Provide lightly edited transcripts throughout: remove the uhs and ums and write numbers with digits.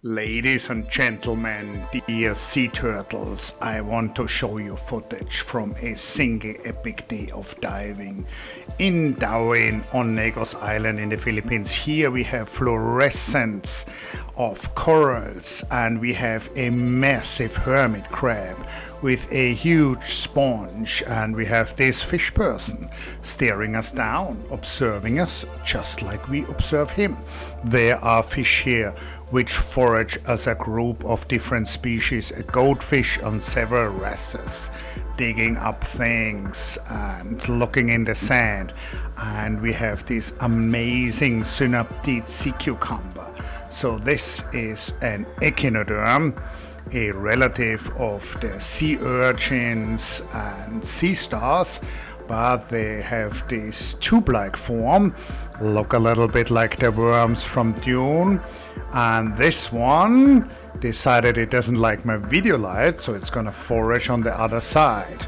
Ladies and gentlemen, dear sea turtles, I want to show you footage from a single epic day of diving in Dauin on Negros Island in the Philippines. Here we have fluorescence of corals and we have a massive hermit crab with a huge sponge, and we have this fish person staring us down, observing us just like we observe him. There are fish here which forage as a group of different species, a goldfish on several wrasses, digging up things and looking in the sand. And we have this amazing synaptid sea cucumber. So this is an echinoderm, a relative of the sea urchins and sea stars, but they have this tube-like form, look a little bit like the worms from Dune. And this one decided it doesn't like my video light, so it's gonna forage on the other side.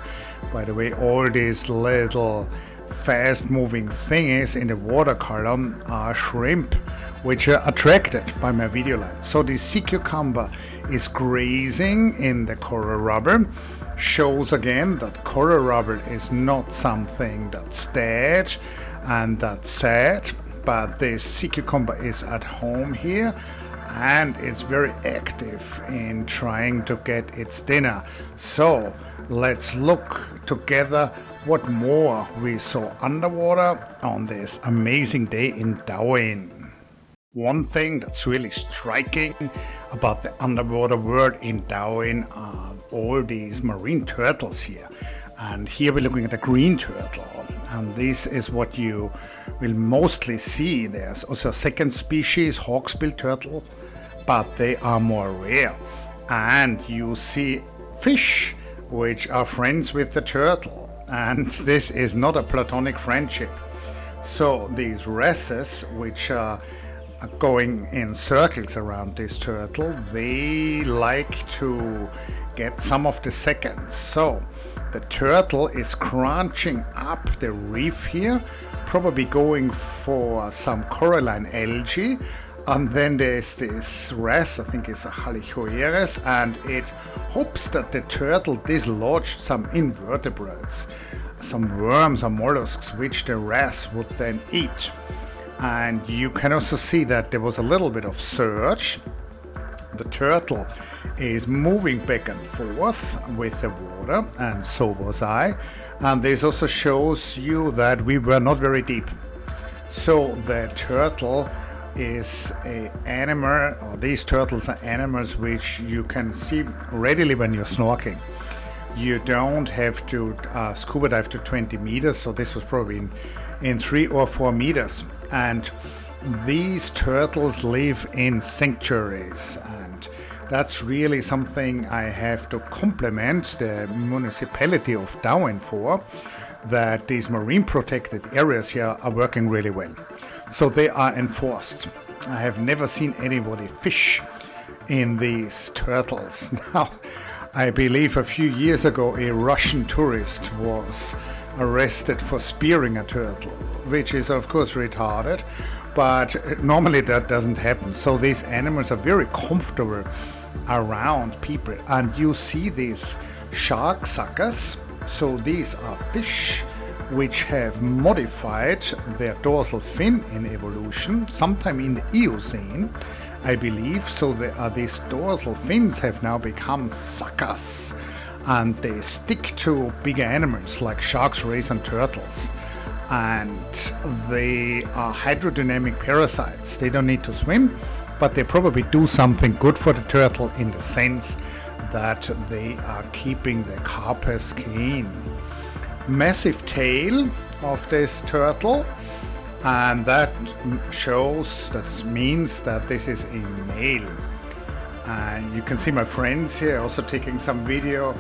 By the way, all these little fast-moving thingies in the water column are shrimp, which are attracted by my video light. So the sea cucumber is grazing in the coral rubble. Shows again that coral rubble is not something that's dead and that's sad, but the sea cucumber is at home here and it's very active in trying to get its dinner. So let's look together what more we saw underwater on this amazing day in Dauin. One thing that's really striking about the underwater world in Dauin are all these marine turtles here. And here we're looking at a green turtle, and this is what you will mostly see. There's also a second species, hawksbill turtle, but they are more rare. And you see fish which are friends with the turtle, and this is not a platonic friendship. So these wrasses, which are going in circles around this turtle, they like to get some of the seconds. So the turtle is crunching up the reef here, probably going for some coralline algae. And then there's this wrasse, I think it's a Halichoeres, and it hopes that the turtle dislodged some invertebrates, some worms or mollusks, which the wrasse would then eat. And you can also see that there was a little bit of surge. The turtle is moving back and forth with the water, and so was I. And this also shows you that we were not very deep. So the turtle is an animal, or these turtles are animals which you can see readily when you're snorkeling. You don't have to scuba dive to 20 meters, so this was probably in 3 or 4 meters. And these turtles live in sanctuaries, and that's really something I have to compliment the municipality of Dauin for, that these marine protected areas here are working really well. So they are enforced. I have never seen anybody fish in these turtles. Now, I believe a few years ago a Russian tourist was arrested for spearing a turtle, which is of course retarded, but normally that doesn't happen. So these animals are very comfortable around people, and you see these shark suckers. So these are fish which have modified their dorsal fin in evolution, sometime in the Eocene, I believe. So these dorsal fins have now become suckers, and they stick to bigger animals like sharks, rays and turtles. And they are hydrodynamic parasites. They don't need to swim, but they probably do something good for the turtle in the sense that they are keeping the carcass clean. Massive tail of this turtle, and that means that this is a male. And you can see my friends here also taking some video.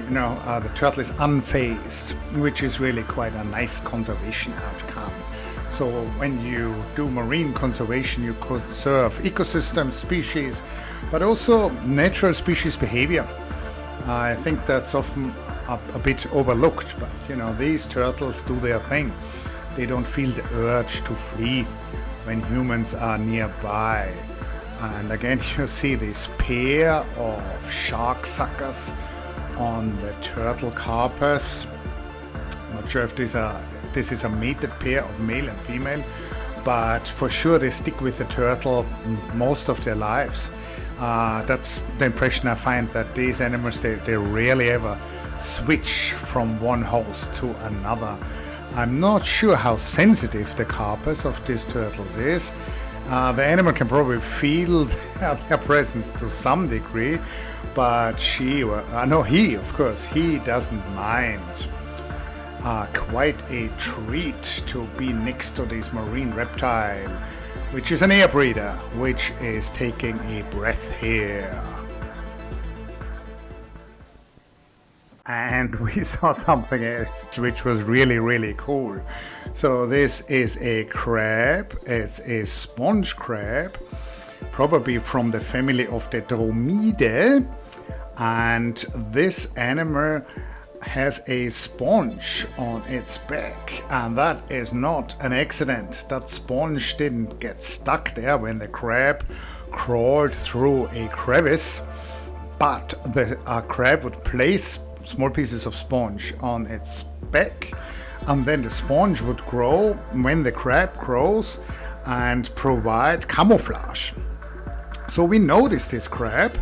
The turtle is unfazed, which is really quite a nice conservation outcome. So when you do marine conservation, you conserve ecosystem, species, but also natural species behavior. I think that's often a bit overlooked, but these turtles do their thing. They don't feel the urge to flee when humans are nearby. And again, you see this pair of shark suckers on the turtle carpus. Not sure if this is a mated pair of male and female, but for sure they stick with the turtle most of their lives. That's the impression I find, that these animals, they rarely ever switch from one host to another. I'm not sure how sensitive the carpus of these turtles is. The animal can probably feel their presence to some degree, but he of course, he doesn't mind. Quite a treat to be next to this marine reptile, which is an air breather, which is taking a breath here. And we saw something else which was really, really cool. So this is a crab. It's a sponge crab, probably from the family of the Dromidae. And this animal has a sponge on its back, and that is not an accident. That sponge didn't get stuck there when the crab crawled through a crevice, but the crab would place small pieces of sponge on its back, and then the sponge would grow when the crab grows and provide camouflage. So we noticed this crab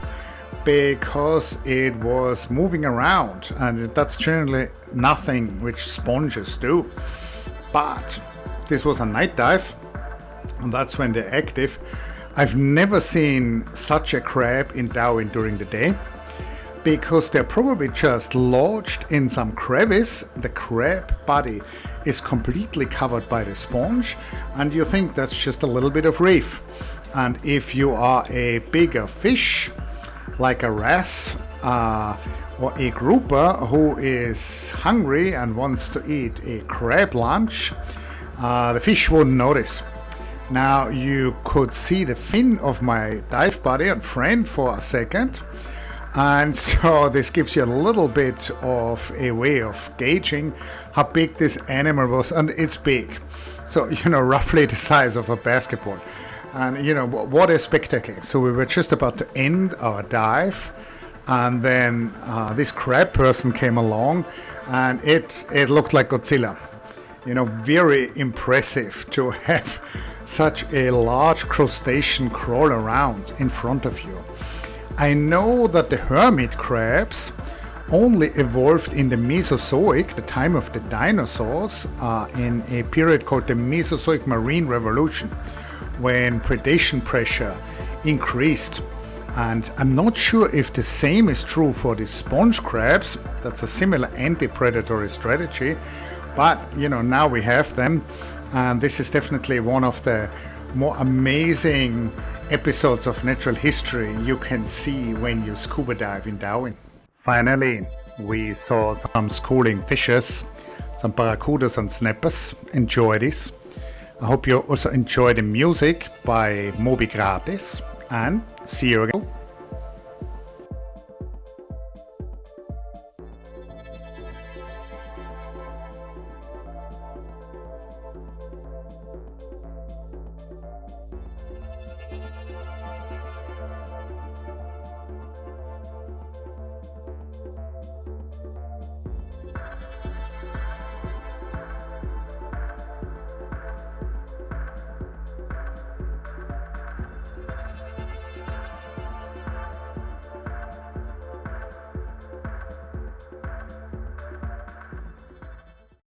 because it was moving around, and that's generally nothing which sponges do. But this was a night dive, and that's when they're active. I've never seen such a crab in Dauin during the day, because they're probably just lodged in some crevice. The crab body is completely covered by the sponge, and you think that's just a little bit of reef. And if you are a bigger fish, like a wrasse or a grouper who is hungry and wants to eat a crab lunch, the fish wouldn't notice. Now you could see the fin of my dive buddy and friend for a second, and so this gives you a little bit of a way of gauging how big this animal was. And it's big, so roughly the size of a basketball. And what a spectacle. So we were just about to end our dive, and then this crab person came along, and it looked like Godzilla. Very impressive to have such a large crustacean crawl around in front of you. I know that the hermit crabs only evolved in the Mesozoic, the time of the dinosaurs, in a period called the Mesozoic Marine Revolution, when predation pressure increased. And I'm not sure if the same is true for the sponge crabs. That's a similar anti-predatory strategy, but now we have them, and this is definitely one of the more amazing episodes of natural history you can see when you scuba dive in Dauin. Finally, we saw some schooling fishes, some barracudas and snappers. Enjoy this. I hope you also enjoy the music by Moby Gratis, and see you again.